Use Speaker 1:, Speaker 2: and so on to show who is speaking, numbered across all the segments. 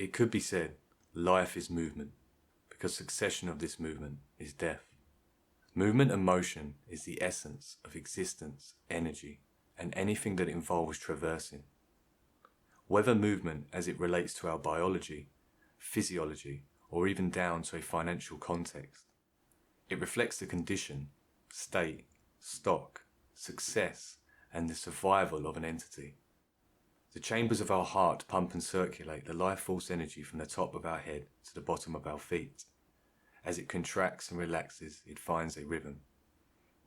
Speaker 1: It could be said, life is movement, because succession of this movement is death. Movement and motion is the essence of existence, energy, and anything that involves traversing. Whether movement as it relates to our biology, physiology, or even down to a financial context, it reflects the condition, state, stock, success, and the survival of an entity. The chambers of our heart pump and circulate the life force energy from the top of our head to the bottom of our feet. As it contracts and relaxes, it finds a rhythm.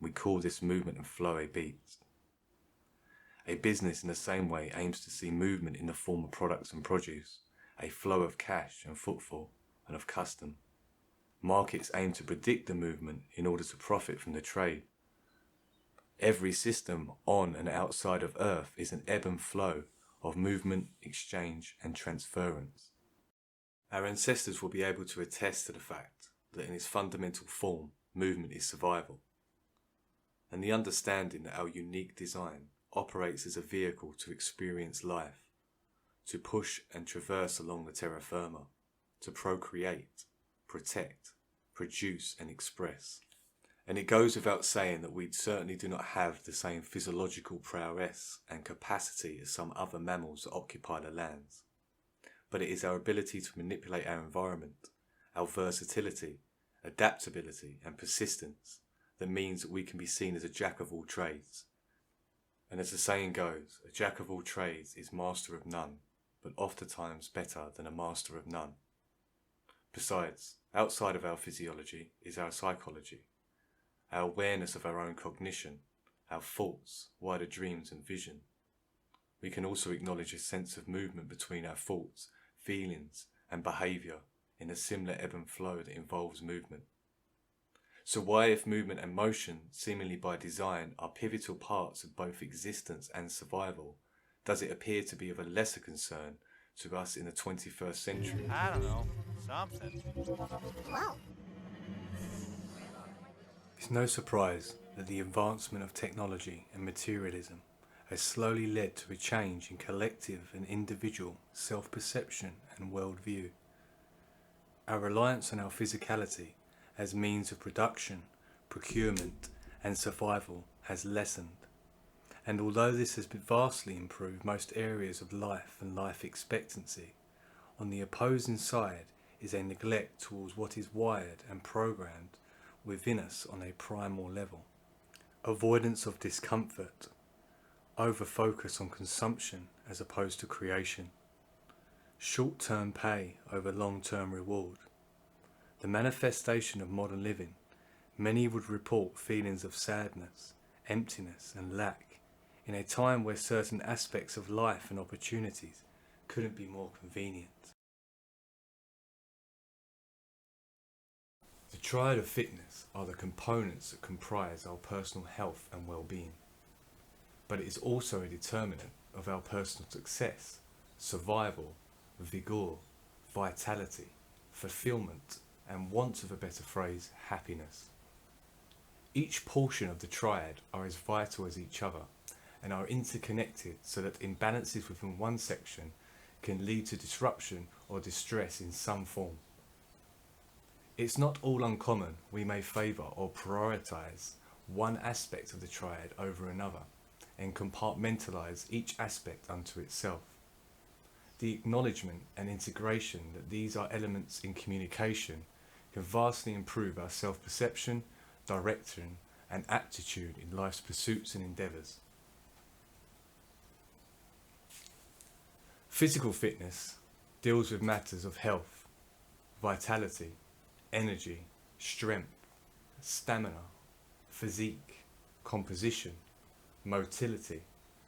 Speaker 1: We call this movement and flow a beat. A business in the same way aims to see movement in the form of products and produce, a flow of cash and footfall, and of custom. Markets aim to predict the movement in order to profit from the trade. Every system on and outside of Earth is an ebb and flow of movement, exchange, and transference. Our ancestors will be able to attest to the fact that in its fundamental form, movement is survival, and the understanding that our unique design operates as a vehicle to experience life, to push and traverse along the terra firma, to procreate, protect, produce, and express. And it goes without saying that we certainly do not have the same physiological prowess and capacity as some other mammals that occupy the lands. But it is our ability to manipulate our environment, our versatility, adaptability, and persistence that means that we can be seen as a jack of all trades. And as the saying goes, a jack of all trades is master of none, but oftentimes better than a master of none. Besides, outside of our physiology is our psychology, our awareness of our own cognition, our thoughts, wider dreams and vision. We can also acknowledge a sense of movement between our thoughts, feelings and behaviour in a similar ebb and flow that involves movement. So why, if movement and motion, seemingly by design, are pivotal parts of both existence and survival, does it appear to be of a lesser concern to us in the 21st century?
Speaker 2: I don't know, something.
Speaker 3: Wow.
Speaker 1: It's no surprise that the advancement of technology and materialism has slowly led to a change in collective and individual self-perception and worldview. Our reliance on our physicality as means of production, procurement and survival has lessened. And although this has vastly improved most areas of life and life expectancy, on the opposing side is a neglect towards what is wired and programmed within us on a primal level. Avoidance of discomfort, over-focus on consumption as opposed to creation, short-term pay over long-term reward. The manifestation of modern living, many would report feelings of sadness, emptiness and lack in a time where certain aspects of life and opportunities couldn't be more convenient. The Triad of Fitness are the components that comprise our personal health and well-being, but it is also a determinant of our personal success, survival, vigour, vitality, fulfillment, and, want of a better phrase, happiness. Each portion of the triad are as vital as each other and are interconnected so that imbalances within one section can lead to disruption or distress in some form. It's not all uncommon we may favour or prioritise one aspect of the triad over another and compartmentalise each aspect unto itself. The acknowledgement and integration that these are elements in communication can vastly improve our self-perception, direction and aptitude in life's pursuits and endeavours. Physical fitness deals with matters of health, vitality, energy, strength, stamina, physique, composition, motility,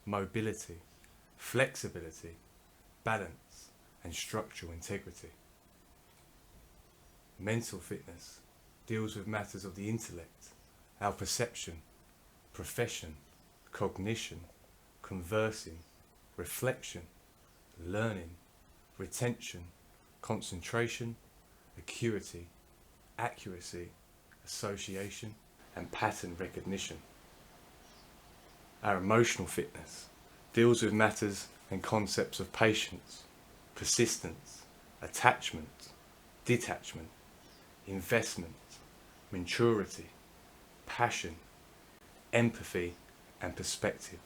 Speaker 1: mobility, flexibility, balance and structural integrity. Mental fitness deals with matters of the intellect, our perception, profession, cognition, conversing, reflection, learning, retention, concentration, acuity, accuracy, association, and pattern recognition. Our emotional fitness deals with matters and concepts of patience, persistence, attachment, detachment, investment, maturity, passion, empathy, and perspective.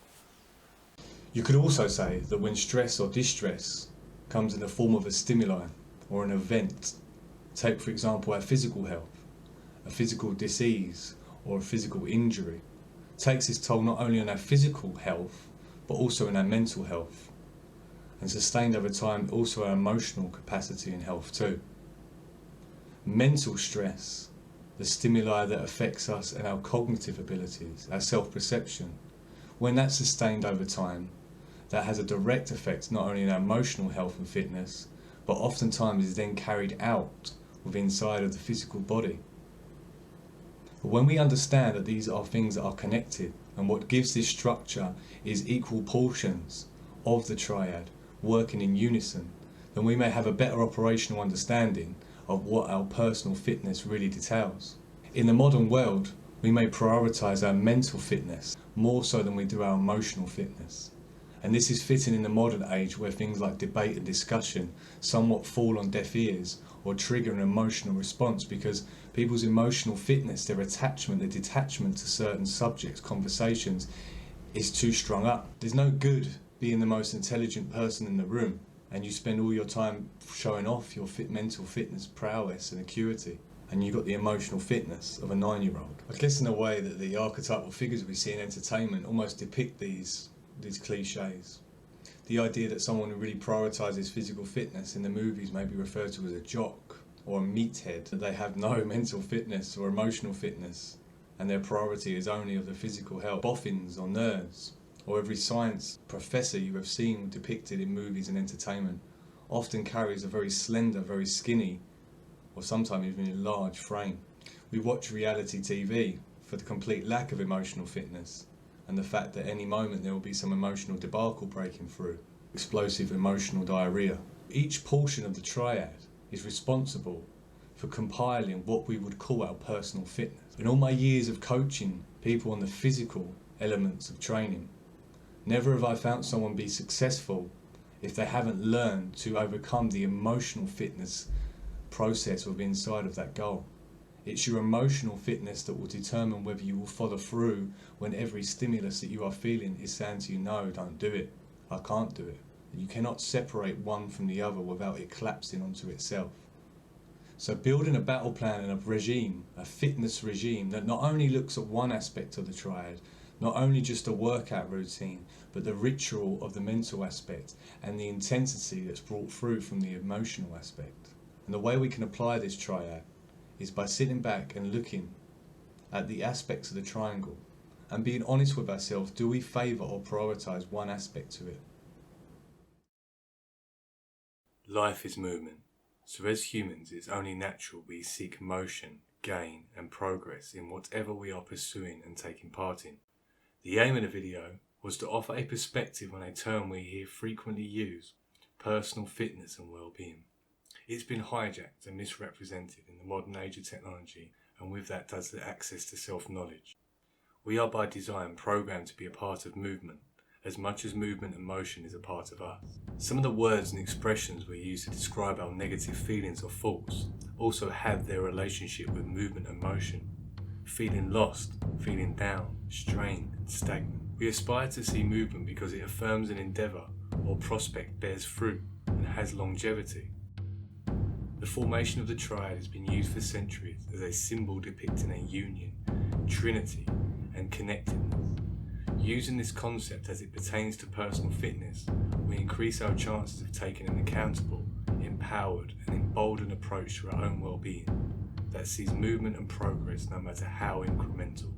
Speaker 1: You could also say that when stress or distress comes in the form of a stimuli or an event, take for example our physical health, a physical disease or a physical injury, takes its toll not only on our physical health but also in our mental health, and sustained over time also our emotional capacity and health too. Mental stress, the stimuli that affects us and our cognitive abilities, our self-perception, when that's sustained over time, that has a direct effect not only on our emotional health and fitness, but oftentimes is then carried out within inside of the physical body. But when we understand that these are things that are connected, and what gives this structure is equal portions of the triad working in unison, then we may have a better operational understanding of what our personal fitness really details. In the modern world, we may prioritise our mental fitness more so than we do our emotional fitness. And this is fitting in the modern age where things like debate and discussion somewhat fall on deaf ears or trigger an emotional response because people's emotional fitness, their attachment, their detachment to certain subjects, conversations, is too strung up. There's no good being the most intelligent person in the room and you spend all your time showing off your mental fitness prowess and acuity, and you've got the emotional fitness of a 9-year-old. I guess in a way that the archetypal figures we see in entertainment almost depict these cliches. The idea that someone who really prioritises physical fitness in the movies may be referred to as a jock or a meathead, that they have no mental fitness or emotional fitness and their priority is only of the physical health. Boffins or nerds, or every science professor you have seen depicted in movies and entertainment often carries a very slender, very skinny, or sometimes even a large frame. We watch reality TV for the complete lack of emotional fitness and the fact that any moment there will be some emotional debacle breaking through, explosive emotional diarrhea. Each portion of the triad is responsible for compiling what we would call our personal fitness. In all my years of coaching people on the physical elements of training, never have I found someone be successful if they haven't learned to overcome the emotional fitness process within inside of that goal. It's your emotional fitness that will determine whether you will follow through when every stimulus that you are feeling is saying to you, no, don't do it, I can't do it. You cannot separate one from the other without it collapsing onto itself. So building a battle plan and a regime, a fitness regime that not only looks at one aspect of the triad, not only just a workout routine, but the ritual of the mental aspect and the intensity that's brought through from the emotional aspect. And the way we can apply this triad is by sitting back and looking at the aspects of the triangle and being honest with ourselves. Do we favour or prioritise one aspect to it? Life is movement, so as humans it's only natural we seek motion, gain and progress in whatever we are pursuing and taking part in. The aim of the video was to offer a perspective on a term we hear frequently used, personal fitness and well-being. It's been hijacked and misrepresented in the modern age of technology, and with that does the access to self-knowledge. We are by design programmed to be a part of movement, as much as movement and motion is a part of us. Some of the words and expressions we use to describe our negative feelings or thoughts also have their relationship with movement and motion. Feeling lost, feeling down, strained and stagnant. We aspire to see movement because it affirms an endeavour or prospect bears fruit and has longevity. The formation of the triad has been used for centuries as a symbol depicting a union, trinity and connectedness. Using this concept as it pertains to personal fitness, we increase our chances of taking an accountable, empowered and emboldened approach to our own well-being that sees movement and progress no matter how incremental.